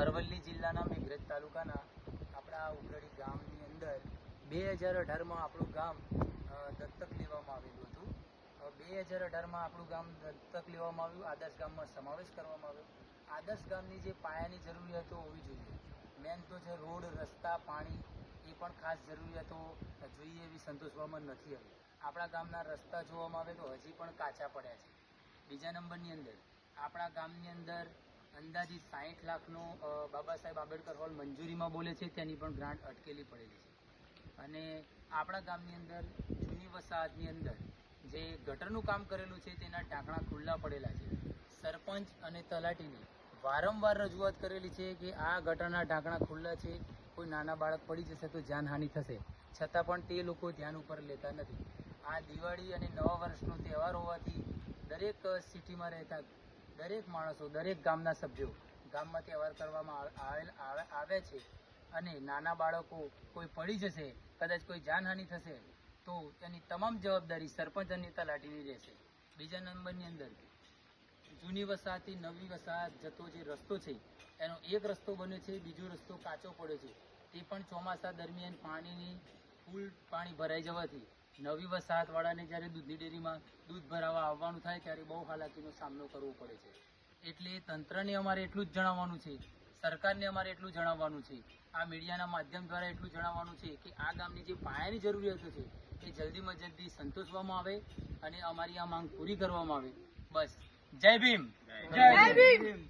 અરવલ્લી જિલ્લાના મેઘરજ તાલુકાના આપણા ઉગરડી ગામની અંદર 2018માં આપણું ગામ દત્તક લેવામાં આવેલું હતું. 2018માં આપણું ગામ દત્તક લેવામાં આવ્યું, આદર્શ ગામમાં સમાવેશ કરવામાં આવ્યો. આદર્શ ગામની જે પાયાની જરૂરિયાતો હોવી જોઈએ, મેન તો છે રોડ, રસ્તા, પાણી, એ પણ ખાસ જરૂરિયાતો જોઈએ એવી સંતોષવામાં નથી આવી. આપણા ગામના રસ્તા જોવામાં આવે તો હજી પણ કાચા પડ્યા છે. બીજા નંબરની અંદર આપણા ગામની અંદર અંદાજિત 60 લાખનો બાબા સાહેબ આંબેડકર હોલ મંજૂરીમાં બોલે છે, તેની પણ ગ્રાન્ટ અટકેલી પડેલી છે. અને આપણા ગામની અંદર જૂની વસાહતની અંદર જે ગટરનું કામ કરેલું છે તેના ઢાંકણા ખુલ્લા પડેલા છે. સરપંચ અને તલાટીની વારંવાર રજૂઆત કરેલી છે કે આ ગટરના ઢાંકણા ખુલ્લા છે, કોઈ નાના બાળક પડી જશે તો જાનહાનિ થશે, છતાં પણ તે લોકો ધ્યાન ઉપર લેતા નથી. આ દિવાળી અને નવા વર્ષનો તહેવાર હોવાથી દરેક સિટીમાં રહેતા દરેક માણસો, દરેક ગામના સભ્યો ગામમાં તહેવાર કરવામાં આવે છે અને નાના બાળકો કોઈ પડી જશે, કદાચ કોઈ જાનહાનિ થશે તો તેની તમામ જવાબદારી સરપંચ અને તલાટીની રહેશે. બીજા નંબરની અંદર જૂની વસાહતથી નવી વસાહત જતો જે રસ્તો છે એનો એક રસ્તો બન્યો છે, બીજો રસ્તો કાચો પડ્યો છે. તે પણ ચોમાસા દરમિયાન ફૂલ પાણી ભરાઈ જવાથી નવી વસાહતવાળાને જ્યારે દૂધની ડેરીમાં દૂધ ભરાવા આવવાનું થાય ત્યારે બહુ હાલાકીનો સામનો કરવો પડે છે. એટલે તંત્રને અમારે એટલું જ જણાવવાનું છે, સરકારને અમારે એટલું જણાવવાનું છે, આ મીડિયાના માધ્યમ દ્વારા એટલું જણાવવાનું છે કે આ ગામની જે પાયાની જરૂરિયાતો છે એ જલ્દીમાં જલ્દી સંતોષવામાં આવે અને અમારી આ માંગ પૂરી કરવામાં આવે. બસ. જય ભીમ. જય ભીમ.